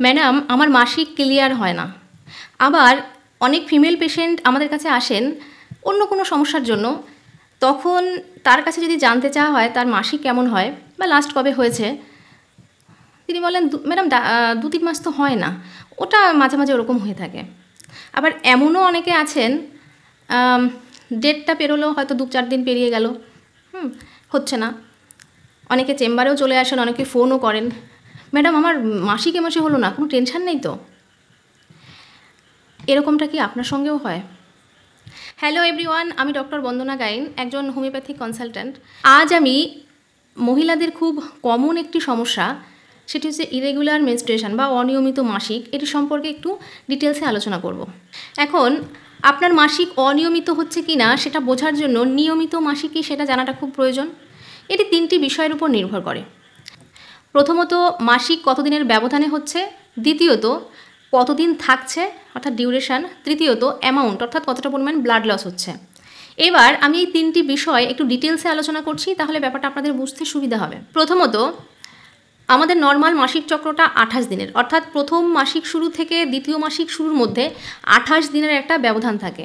Madam, আমার মাসিক clear হয় না। আবার অনেক ফিমেল পেশেন্ট আমাদের কাছে আসেন অন্য কোনো সমস্যার জন্য। তখন তার কাছে যদি জানতে চাওয়া হয় তার মাসিক কেমন হয় বা লাস্ট কবে হয়েছে, তিনি বলেন ম্যাডাম 2-3 মাস তো হয় না, ওটা মাঝে মাঝে ওরকম হয়ে থাকে। আবার এমনও অনেকে আছেন ডেটটা পেরোলো, হয়তো 2-4 দিন পেরিয়ে গেল, হচ্ছে না। অনেকে চেম্বারেও চলে আসেন, অনেকে ফোনও করেন, ম্যাডাম আমার মাসিক এ মাসে হলো না, কোনো টেনশন নেই তো? এরকমটা কি আপনার সঙ্গেও হয়? হ্যালো এভরিওয়ান, আমি ডক্টর বন্দনা গাইন, একজন হোমিওপ্যাথিক কনসালট্যান্ট। আজ আমি মহিলাদের খুব কমন একটি সমস্যা, সেটি হচ্ছে ইরেগুলার মেনস্ট্রুয়েশন বা অনিয়মিত মাসিক, এটি সম্পর্কে একটু ডিটেলসে আলোচনা করব। এখন আপনার মাসিক অনিয়মিত হচ্ছে কি না সেটা বোঝার জন্য নিয়মিত মাসিক কি সেটা জানাটা খুব প্রয়োজন। এটি 3টি বিষয়ের উপর নির্ভর করে। প্রথমত, মাসিক কতদিনের ব্যবধানে হচ্ছে। দ্বিতীয়ত, কতদিন থাকছে অর্থাৎ ডিউরেশান। তৃতীয়ত, অ্যামাউন্ট অর্থাৎ কতটা পরিমাণ ব্লাড লস হচ্ছে। এবার আমি এই 3টি বিষয় একটু ডিটেলসে আলোচনা করছি, তাহলে ব্যাপারটা আপনাদের বুঝতে সুবিধা হবে। প্রথমত, আমাদের নর্মাল মাসিক চক্রটা 28 দিনের, অর্থাৎ প্রথম মাসিক শুরু থেকে দ্বিতীয় মাসিক শুরুর মধ্যে 28 দিনের একটা ব্যবধান থাকে।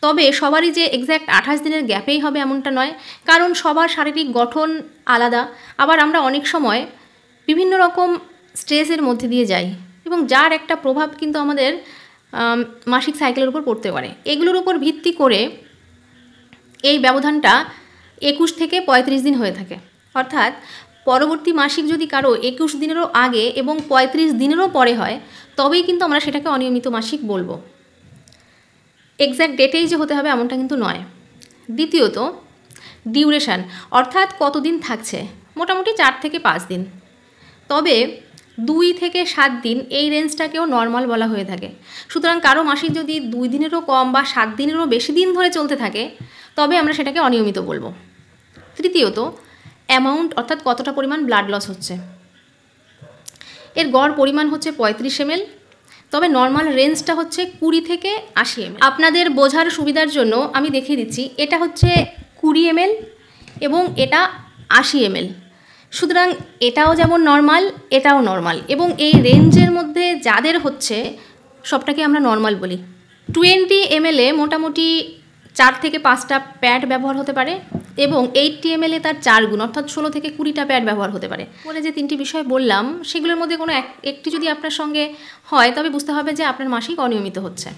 তবে সবারই যে এক্স্যাক্ট 28 দিনের গ্যাপেই হবে এমনটা নয়, কারণ সবার শারীরিক গঠন আলাদা। আবার আমরা অনেক সময় বিভিন্ন রকম স্ট্রেসের মধ্যে দিয়ে যাই এবং যার একটা প্রভাব কিন্তু আমাদের মাসিক সাইকেলের উপর পড়তে পারে। এগুলোর উপর ভিত্তি করে এই ব্যবধানটা 21 থেকে 35 দিন হয়ে থাকে। অর্থাৎ পরবর্তী মাসিক যদি কারো 21 দিনেরও আগে এবং 35 দিনেরও পরে হয়, তবেই কিন্তু আমরা সেটাকে অনিয়মিত মাসিক বলবো। এক্স্যাক্ট ডেটেই যে হতে হবে এমনটা কিন্তু নয়। দ্বিতীয়ত, ডিউরেশান অর্থাৎ কতদিন থাকছে, মোটামুটি 4 থেকে 5 দিন। তবে 2 থেকে 7 দিন এই রেঞ্জটাকেও নর্মাল বলা হয়ে থাকে। সুতরাং কারো মাসিক যদি 2 দিনেরও কম বা 7 দিনেরও বেশি দিন ধরে চলতে থাকে, তবে আমরা সেটাকে অনিয়মিত বলবো। তৃতীয়ত, অ্যামাউন্ট অর্থাৎ কতটা পরিমাণ ব্লাড লস হচ্ছে। এর গড় পরিমাণ হচ্ছে 35 ml, তবে নর্মাল রেঞ্জটা হচ্ছে 20 থেকে 80 ml। আপনাদের বোঝার সুবিধার জন্য আমি দেখিয়ে দিচ্ছি, এটা হচ্ছে 20 ml এবং এটা 80 ml। সুতরাং এটাও যেমন নর্মাল, এটাও নর্মাল, এবং এই রেঞ্জের মধ্যে যাদের হচ্ছে সবটাকে আমরা নর্মাল বলি। 20 ml মোটামুটি 4 থেকে 5টা প্যাড ব্যবহার হতে পারে এবং 80 ml তার 4 গুণ অর্থাৎ 16 থেকে 20টা প্যাড ব্যবহার হতে পারে। বলে যে 3টি বিষয় বললাম, সেগুলোর মধ্যে কোনো একটি যদি আপনার সঙ্গে হয়, তবে বুঝতে হবে যে আপনার মাসিক অনিয়মিত হচ্ছে।